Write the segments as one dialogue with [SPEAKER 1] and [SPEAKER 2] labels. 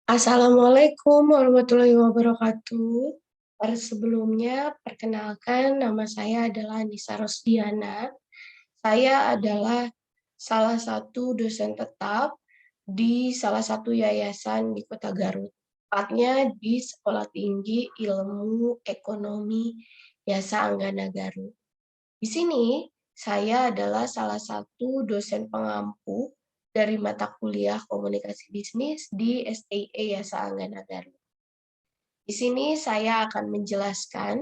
[SPEAKER 1] Assalamualaikum warahmatullahi wabarakatuh. Sebelumnya, perkenalkan nama saya adalah Nisa Rosdiana. Saya adalah salah satu dosen tetap di salah satu yayasan di Kota Garut, tepatnya di Sekolah Tinggi Ilmu Ekonomi Yasa Anggana Garut. Di sini, saya adalah salah satu dosen pengampu dari mata kuliah komunikasi bisnis di STIE Yasa Anggana Garut. Di sini saya akan menjelaskan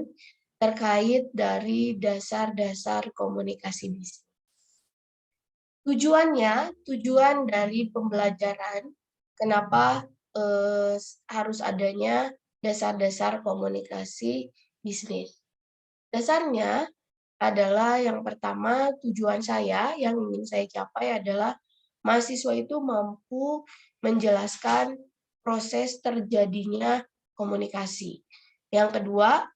[SPEAKER 1] terkait dari dasar-dasar komunikasi bisnis. Tujuan dari pembelajaran, kenapa harus adanya dasar-dasar komunikasi bisnis. Dasarnya adalah yang pertama, tujuan saya yang ingin saya capai adalah mahasiswa itu mampu menjelaskan proses terjadinya komunikasi. Yang kedua,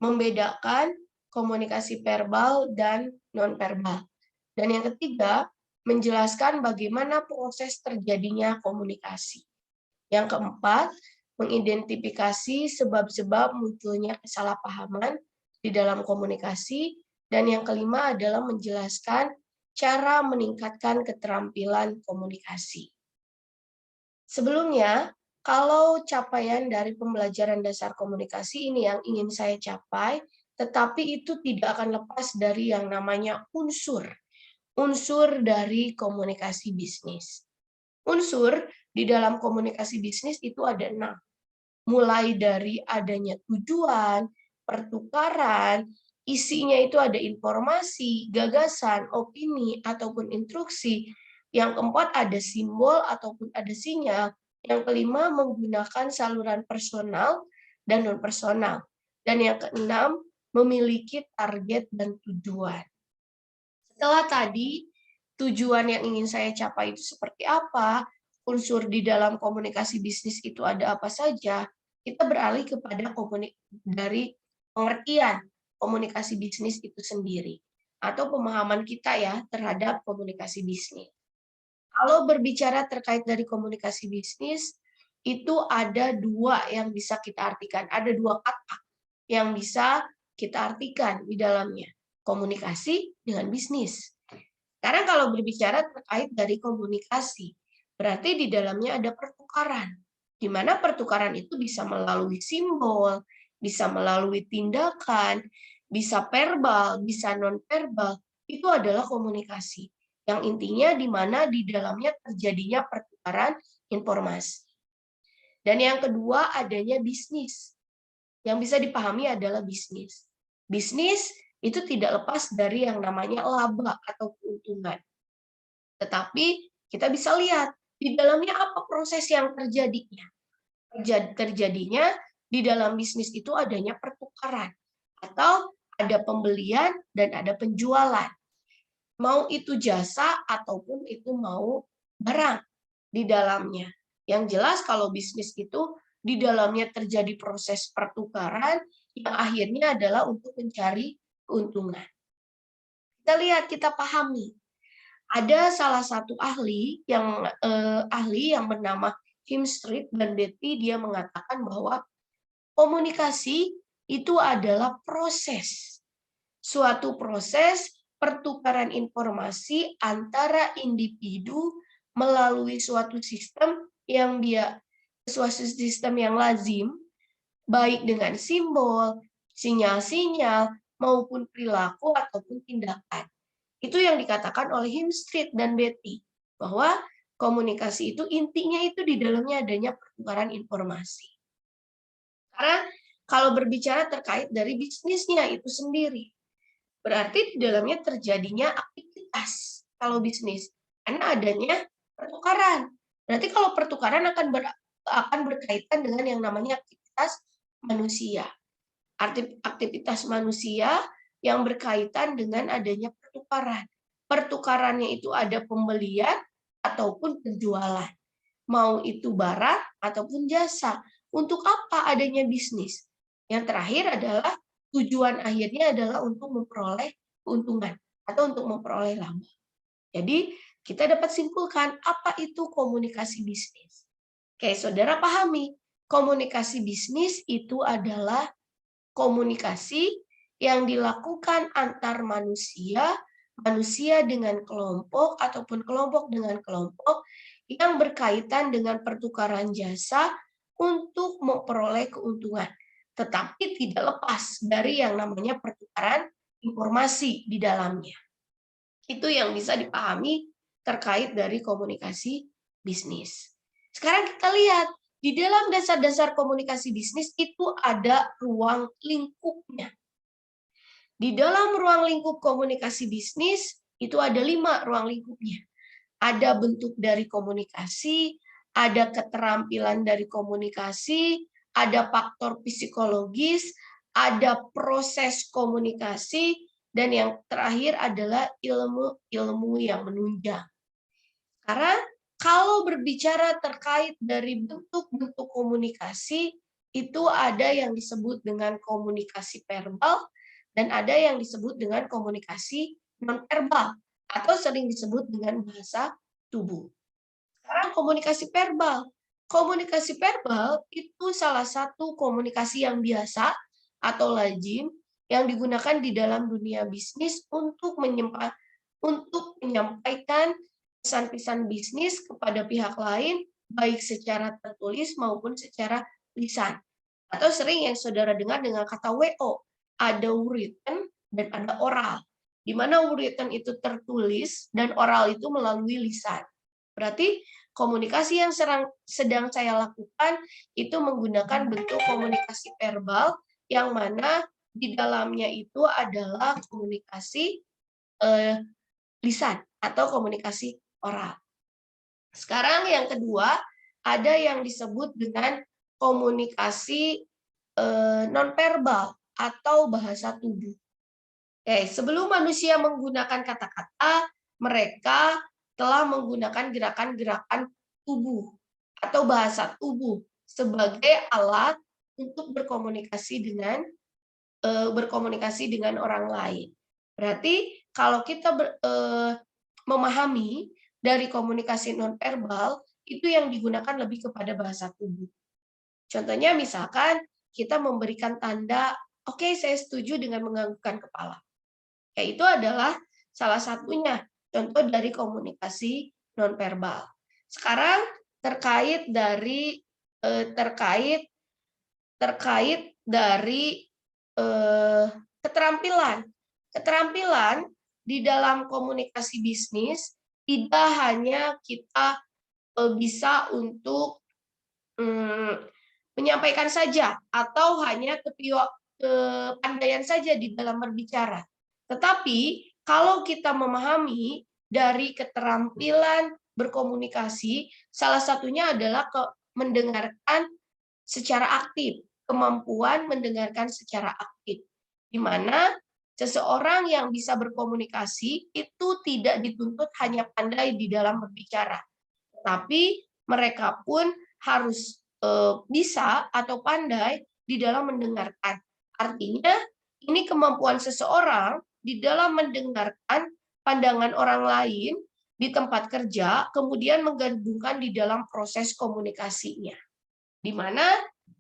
[SPEAKER 1] membedakan komunikasi verbal dan nonverbal. Dan yang ketiga, menjelaskan bagaimana proses terjadinya komunikasi. Yang keempat, mengidentifikasi sebab-sebab munculnya kesalahpahaman di dalam komunikasi. Dan yang kelima adalah menjelaskan cara meningkatkan keterampilan komunikasi. Sebelumnya, kalau capaian dari pembelajaran dasar komunikasi ini yang ingin saya capai, tetapi itu tidak akan lepas dari yang namanya unsur dari komunikasi bisnis. Unsur di dalam komunikasi bisnis itu ada 6. Mulai dari adanya tujuan, pertukaran, isinya itu ada informasi, gagasan, opini, ataupun instruksi. Yang keempat ada simbol ataupun ada sinyal. Yang kelima menggunakan saluran personal dan non-personal. Dan yang keenam memiliki target dan tujuan. Setelah tadi, tujuan yang ingin saya capai itu seperti apa, unsur di dalam komunikasi bisnis itu ada apa saja, kita beralih kepada dari pengertian komunikasi bisnis itu sendiri, atau pemahaman kita ya terhadap komunikasi bisnis. Kalau berbicara terkait dari komunikasi bisnis, itu ada 2 yang bisa kita artikan, ada 2 kata yang bisa kita artikan di dalamnya, komunikasi dengan bisnis. Sekarang kalau berbicara terkait dari komunikasi, berarti di dalamnya ada pertukaran, di mana pertukaran itu bisa melalui simbol, bisa melalui tindakan, bisa verbal, bisa non-verbal, itu adalah komunikasi. Yang intinya di mana di dalamnya terjadinya pertukaran informasi. Dan yang kedua adanya bisnis. Yang bisa dipahami adalah bisnis. Bisnis itu tidak lepas dari yang namanya laba atau keuntungan. Tetapi kita bisa lihat di dalamnya apa proses yang terjadinya. Terjadinya di dalam bisnis itu adanya pertukaran atau ada pembelian dan ada penjualan. Mau itu jasa ataupun itu mau barang di dalamnya. Yang jelas kalau bisnis itu di dalamnya terjadi proses pertukaran yang akhirnya adalah untuk mencari keuntungan. Kita lihat, kita pahami. Ada salah satu ahli yang bernama Street dan Betty, dia mengatakan bahwa komunikasi itu adalah proses. Suatu proses pertukaran informasi antara individu melalui suatu sistem yang lazim, baik dengan simbol, sinyal-sinyal, maupun perilaku ataupun tindakan. Itu yang dikatakan oleh Street dan Betty, bahwa komunikasi itu intinya itu di dalamnya adanya pertukaran informasi. Karena kalau berbicara terkait dari bisnisnya itu sendiri, berarti di dalamnya terjadinya aktivitas kalau bisnis, karena adanya pertukaran. Berarti kalau pertukaran akan berkaitan dengan yang namanya aktivitas manusia. Aktivitas manusia yang berkaitan dengan adanya pertukaran. Pertukarannya itu ada pembelian ataupun penjualan. Mau itu barang ataupun jasa. Untuk apa adanya bisnis? Yang terakhir adalah tujuan akhirnya adalah untuk memperoleh keuntungan atau untuk memperoleh laba. Jadi, kita dapat simpulkan apa itu komunikasi bisnis. Oke, saudara pahami, komunikasi bisnis itu adalah komunikasi yang dilakukan antar manusia, manusia dengan kelompok ataupun kelompok dengan kelompok yang berkaitan dengan pertukaran jasa untuk memperoleh keuntungan. Tetapi tidak lepas dari yang namanya pertukaran informasi di dalamnya. Itu yang bisa dipahami terkait dari komunikasi bisnis. Sekarang kita lihat, di dalam dasar-dasar komunikasi bisnis itu ada ruang lingkupnya. Di dalam ruang lingkup komunikasi bisnis, itu ada 5 ruang lingkupnya. Ada bentuk dari komunikasi, ada keterampilan dari komunikasi, ada faktor psikologis, ada proses komunikasi, dan yang terakhir adalah ilmu-ilmu yang menunjang. Karena kalau berbicara terkait dari bentuk-bentuk komunikasi, itu ada yang disebut dengan komunikasi verbal, dan ada yang disebut dengan komunikasi non-verbal, atau sering disebut dengan bahasa tubuh. Sekarang komunikasi verbal. Komunikasi verbal itu salah satu komunikasi yang biasa atau lazim yang digunakan di dalam dunia bisnis untuk menyampaikan pesan-pesan bisnis kepada pihak lain, baik secara tertulis maupun secara lisan. Atau sering yang saudara dengar dengan kata WO, ada written dan ada oral. Di mana written itu tertulis dan oral itu melalui lisan. Berarti komunikasi yang sedang saya lakukan itu menggunakan bentuk komunikasi verbal yang mana di dalamnya itu adalah komunikasi lisan atau komunikasi oral. Sekarang yang kedua, ada yang disebut dengan komunikasi nonverbal atau bahasa tubuh. Oke, sebelum manusia menggunakan kata-kata, mereka telah menggunakan gerakan-gerakan tubuh atau bahasa tubuh sebagai alat untuk berkomunikasi dengan orang lain. Berarti kalau kita memahami dari komunikasi nonverbal, itu yang digunakan lebih kepada bahasa tubuh. Contohnya misalkan kita memberikan tanda, oke, saya setuju dengan menganggukkan kepala. Ya, itu adalah salah satunya contoh dari komunikasi nonverbal. Sekarang terkait dari keterampilan. Keterampilan di dalam komunikasi bisnis tidak hanya kita bisa untuk menyampaikan saja atau hanya kepandaian saja di dalam berbicara. Tetapi kalau kita memahami dari keterampilan berkomunikasi, salah satunya adalah mendengarkan secara aktif, kemampuan mendengarkan secara aktif, di mana seseorang yang bisa berkomunikasi itu tidak dituntut hanya pandai di dalam berbicara, tapi mereka pun harus bisa atau pandai di dalam mendengarkan. Artinya, ini kemampuan seseorang di dalam mendengarkan pandangan orang lain di tempat kerja, kemudian menggabungkan di dalam proses komunikasinya. Di mana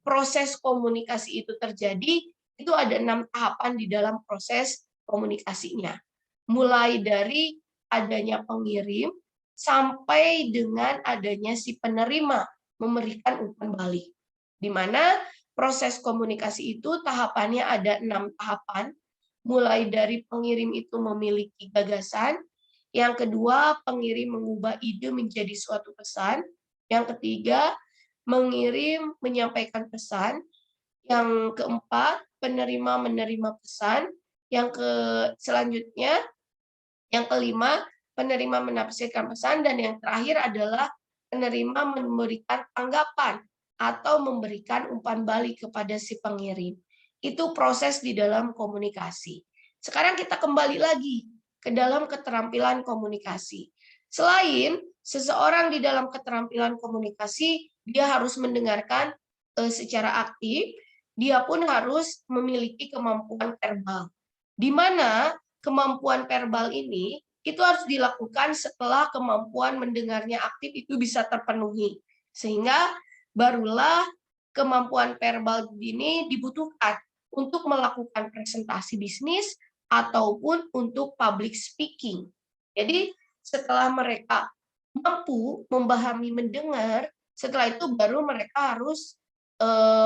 [SPEAKER 1] proses komunikasi itu terjadi, itu ada 6 tahapan di dalam proses komunikasinya. Mulai dari adanya pengirim, sampai dengan adanya si penerima memberikan umpan balik. Di mana proses komunikasi itu tahapannya ada 6 tahapan, mulai dari pengirim itu memiliki gagasan, yang kedua pengirim mengubah ide menjadi suatu pesan, yang ketiga mengirim menyampaikan pesan, yang keempat penerima menerima pesan, selanjutnya yang kelima penerima menafsirkan pesan, dan yang terakhir adalah penerima memberikan tanggapan atau memberikan umpan balik kepada si pengirim. Itu proses di dalam komunikasi. Sekarang kita kembali lagi ke dalam keterampilan komunikasi. Selain seseorang di dalam keterampilan komunikasi, dia harus mendengarkan secara aktif, dia pun harus memiliki kemampuan verbal. Di mana kemampuan verbal ini itu harus dilakukan setelah kemampuan mendengarnya aktif itu bisa terpenuhi. Sehingga barulah kemampuan verbal ini dibutuhkan untuk melakukan presentasi bisnis ataupun untuk public speaking. Jadi setelah mereka mampu memahami mendengar, setelah itu baru mereka harus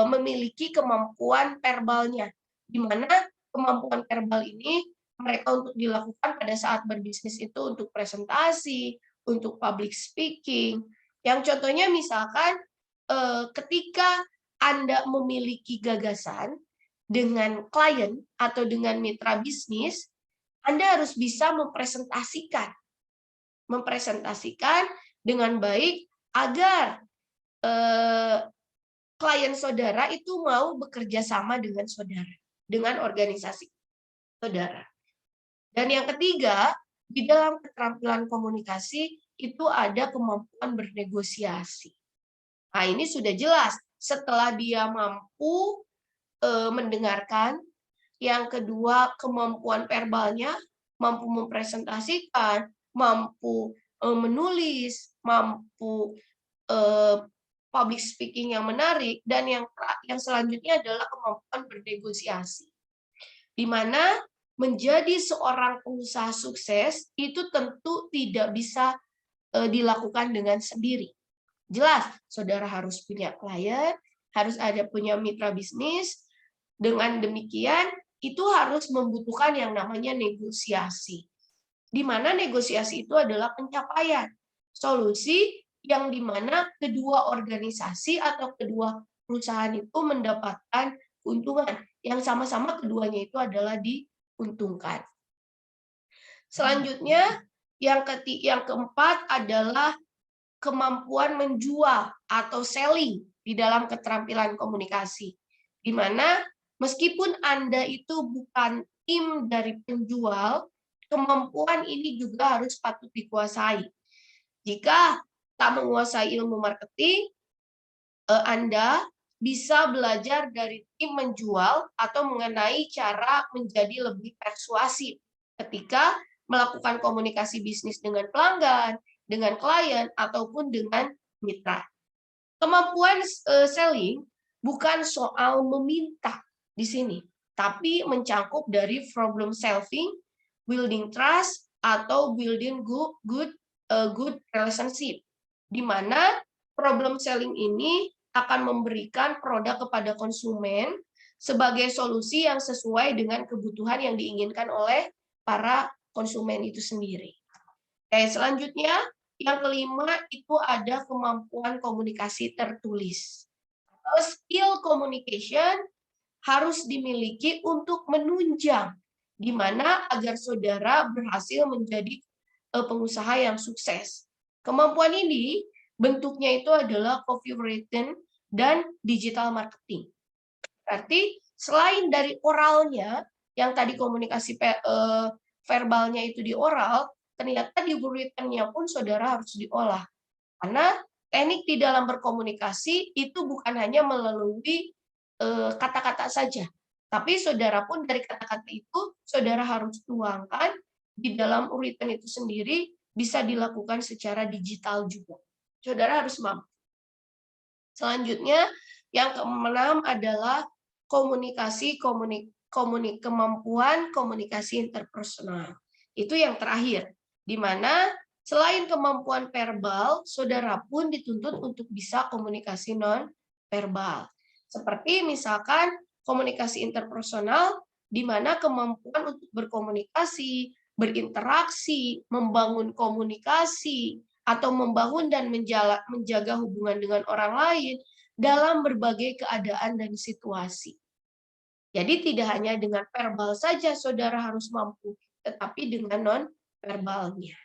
[SPEAKER 1] memiliki kemampuan verbalnya, di mana kemampuan verbal ini mereka untuk dilakukan pada saat berbisnis itu untuk presentasi, untuk public speaking. Yang contohnya misalkan ketika Anda memiliki gagasan dengan klien atau dengan mitra bisnis, Anda harus bisa mempresentasikan dengan baik agar klien saudara itu mau bekerja sama dengan saudara, dengan organisasi saudara. Dan yang ketiga, di dalam keterampilan komunikasi itu ada kemampuan bernegosiasi. Nah, ini sudah jelas setelah dia mampu mendengarkan, yang kedua kemampuan verbalnya, mampu mempresentasikan, mampu menulis, mampu public speaking yang menarik, dan yang selanjutnya adalah kemampuan bernegosiasi. Di mana menjadi seorang pengusaha sukses itu tentu tidak bisa dilakukan dengan sendiri. Jelas, saudara harus punya klien, harus ada punya mitra bisnis. Dengan demikian, itu harus membutuhkan yang namanya negosiasi. Di mana negosiasi itu adalah pencapaian solusi yang dimana kedua organisasi atau kedua perusahaan itu mendapatkan keuntungan yang sama-sama keduanya itu adalah diuntungkan. Selanjutnya, yang keempat adalah kemampuan menjual atau selling di dalam keterampilan komunikasi. Di mana meskipun Anda itu bukan tim dari penjual, kemampuan ini juga harus patut dikuasai. Jika tak menguasai ilmu marketing, Anda bisa belajar dari tim menjual atau mengenai cara menjadi lebih persuasif ketika melakukan komunikasi bisnis dengan pelanggan, dengan klien, ataupun dengan mitra. Kemampuan selling bukan soal meminta di sini, tapi mencakup dari problem solving, building trust, atau building good relationship, di mana problem selling ini akan memberikan produk kepada konsumen sebagai solusi yang sesuai dengan kebutuhan yang diinginkan oleh para konsumen itu sendiri. Oke, selanjutnya yang kelima itu ada kemampuan komunikasi tertulis. Skill communication harus dimiliki untuk menunjang di mana agar saudara berhasil menjadi pengusaha yang sukses. Kemampuan ini bentuknya itu adalah copywriting dan digital marketing. Berarti selain dari oralnya, yang tadi komunikasi verbalnya itu di oral, ternyata di written-nya pun saudara harus diolah. Karena teknik di dalam berkomunikasi itu bukan hanya melalui kata-kata saja, tapi saudara pun dari kata-kata itu saudara harus tuangkan di dalam written itu sendiri, bisa dilakukan secara digital juga. Saudara harus mampu. Selanjutnya, yang keenam adalah kemampuan komunikasi interpersonal. Itu yang terakhir, di mana selain kemampuan verbal, saudara pun dituntut untuk bisa komunikasi non-verbal. Seperti misalkan komunikasi interpersonal, di mana kemampuan untuk berkomunikasi, berinteraksi, membangun komunikasi, atau membangun dan menjaga hubungan dengan orang lain dalam berbagai keadaan dan situasi. Jadi tidak hanya dengan verbal saja saudara harus mampu, tetapi dengan non-verbalnya.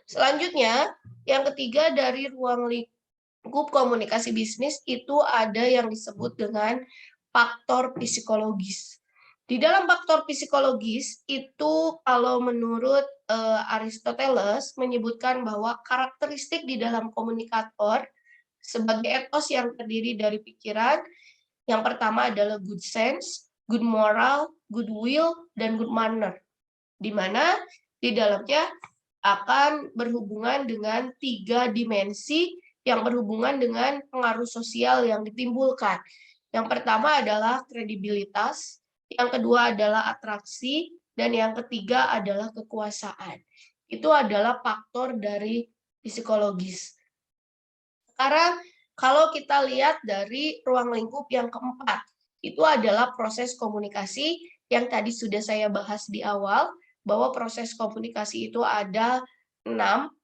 [SPEAKER 1] Selanjutnya, yang ketiga dari ruang lingkup komunikasi bisnis itu ada yang disebut dengan faktor psikologis. Di dalam faktor psikologis itu kalau menurut Aristoteles menyebutkan bahwa karakteristik di dalam komunikator sebagai etos yang terdiri dari pikiran, yang pertama adalah good sense, good moral, good will, dan good manner. Di mana di dalamnya akan berhubungan dengan 3 dimensi yang berhubungan dengan pengaruh sosial yang ditimbulkan. Yang pertama adalah kredibilitas, yang kedua adalah atraksi, dan yang ketiga adalah kekuasaan. Itu adalah faktor dari psikologis. Sekarang kalau kita lihat dari ruang lingkup yang keempat, itu adalah proses komunikasi yang tadi sudah saya bahas di awal, bahwa proses komunikasi itu ada 6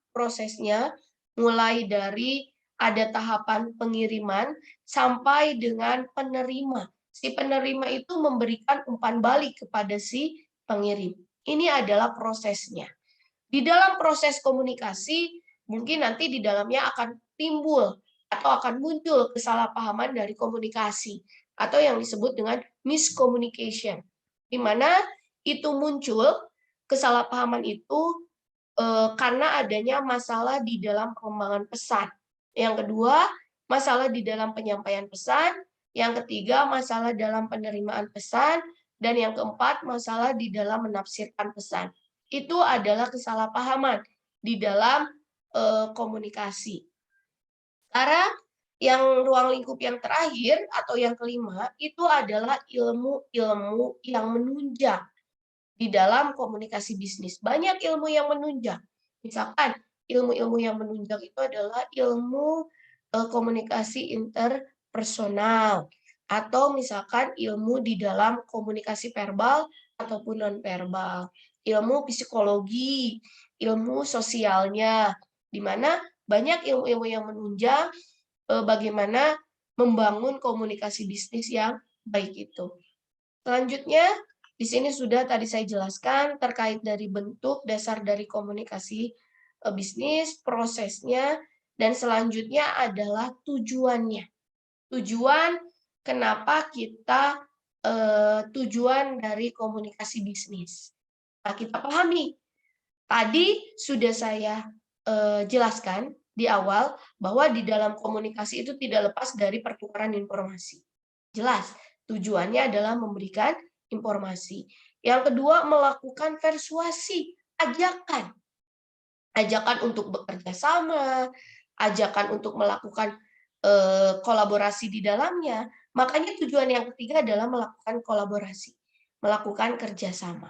[SPEAKER 1] prosesnya, mulai dari ada tahapan pengiriman sampai dengan penerima. Si penerima itu memberikan umpan balik kepada si pengirim. Ini adalah prosesnya. Di dalam proses komunikasi, mungkin nanti di dalamnya akan timbul atau akan muncul kesalahpahaman dari komunikasi atau yang disebut dengan miscommunication, di mana itu muncul kesalahpahaman itu karena adanya masalah di dalam pengembangan pesan. Yang kedua, masalah di dalam penyampaian pesan. Yang ketiga, masalah dalam penerimaan pesan. Dan yang keempat, masalah di dalam menafsirkan pesan. Itu adalah kesalahpahaman di dalam komunikasi. Sekarang yang ruang lingkup yang terakhir atau yang kelima itu adalah ilmu-ilmu yang menunjang di dalam komunikasi bisnis. Banyak ilmu yang menunjang. Misalkan ilmu-ilmu yang menunjang itu adalah ilmu komunikasi interpersonal atau misalkan ilmu di dalam komunikasi verbal ataupun nonverbal, ilmu psikologi, ilmu sosialnya, di mana banyak ilmu-ilmu yang menunjang bagaimana membangun komunikasi bisnis yang baik itu. Selanjutnya, di sini sudah tadi saya jelaskan terkait dari bentuk dasar dari komunikasi bisnis, prosesnya, dan selanjutnya adalah tujuannya. Tujuan kenapa kita tujuan dari komunikasi bisnis. Nah, kita pahami. Tadi sudah saya jelaskan di awal bahwa di dalam komunikasi itu tidak lepas dari pertukaran informasi. Jelas, tujuannya adalah memberikan informasi. Yang kedua, melakukan persuasi, ajakan. Ajakan untuk bekerja sama, ajakan untuk melakukan kolaborasi di dalamnya. Makanya tujuan yang ketiga adalah melakukan kolaborasi, melakukan kerjasama.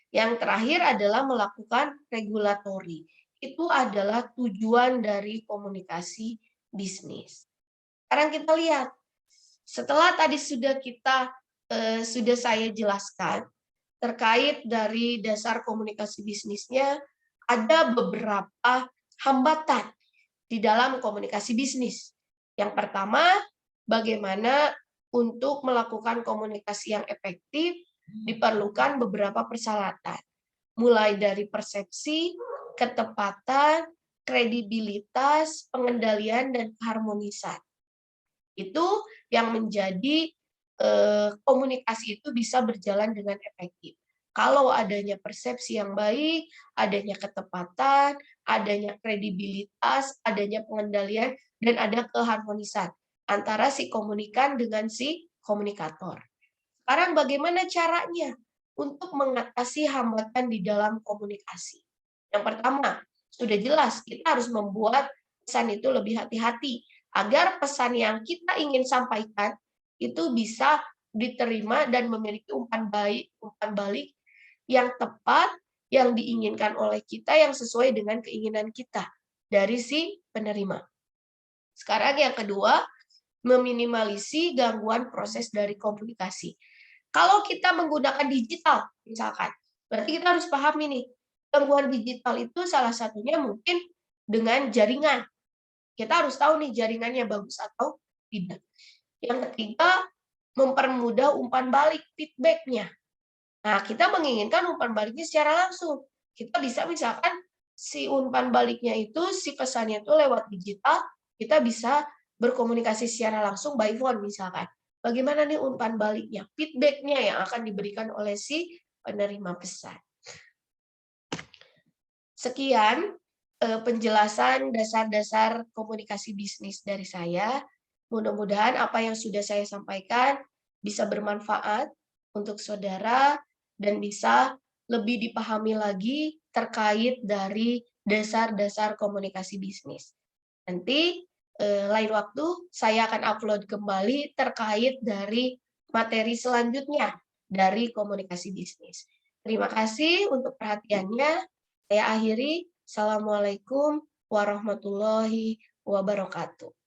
[SPEAKER 1] Yang terakhir adalah melakukan regulatori. Itu adalah tujuan dari komunikasi bisnis. Sekarang kita lihat, setelah tadi sudah saya jelaskan terkait dari dasar komunikasi bisnisnya, ada beberapa hambatan di dalam komunikasi bisnis. Yang pertama, bagaimana untuk melakukan komunikasi yang efektif diperlukan beberapa persyaratan, mulai dari persepsi, ketepatan, kredibilitas, pengendalian, dan keharmonisan. Itu yang menjadi komunikasi itu bisa berjalan dengan efektif. Kalau adanya persepsi yang baik, adanya ketepatan, adanya kredibilitas, adanya pengendalian, dan ada keharmonisan antara si komunikan dengan si komunikator. Sekarang bagaimana caranya untuk mengatasi hambatan di dalam komunikasi? Yang pertama, sudah jelas kita harus membuat pesan itu lebih hati-hati agar pesan yang kita ingin sampaikan itu bisa diterima dan memiliki umpan balik yang tepat, yang diinginkan oleh kita, yang sesuai dengan keinginan kita dari si penerima. Sekarang yang kedua, meminimalisasi gangguan proses dari komunikasi. Kalau kita menggunakan digital, misalkan, berarti kita harus pahami nih, gangguan digital itu salah satunya mungkin dengan jaringan. Kita harus tahu nih jaringannya bagus atau tidak. Yang ketiga, mempermudah umpan balik feedback-nya. Nah, kita menginginkan umpan baliknya secara langsung. Kita bisa misalkan si umpan baliknya itu, si pesannya itu lewat digital, kita bisa berkomunikasi secara langsung by phone misalkan. Bagaimana nih umpan baliknya, feedback-nya yang akan diberikan oleh si penerima pesan. Sekian penjelasan dasar-dasar komunikasi bisnis dari saya. Mudah-mudahan apa yang sudah saya sampaikan bisa bermanfaat untuk saudara dan bisa lebih dipahami lagi terkait dari dasar-dasar komunikasi bisnis. Nanti lain waktu saya akan upload kembali terkait dari materi selanjutnya dari komunikasi bisnis. Terima kasih untuk perhatiannya. Saya akhiri. Assalamualaikum warahmatullahi wabarakatuh.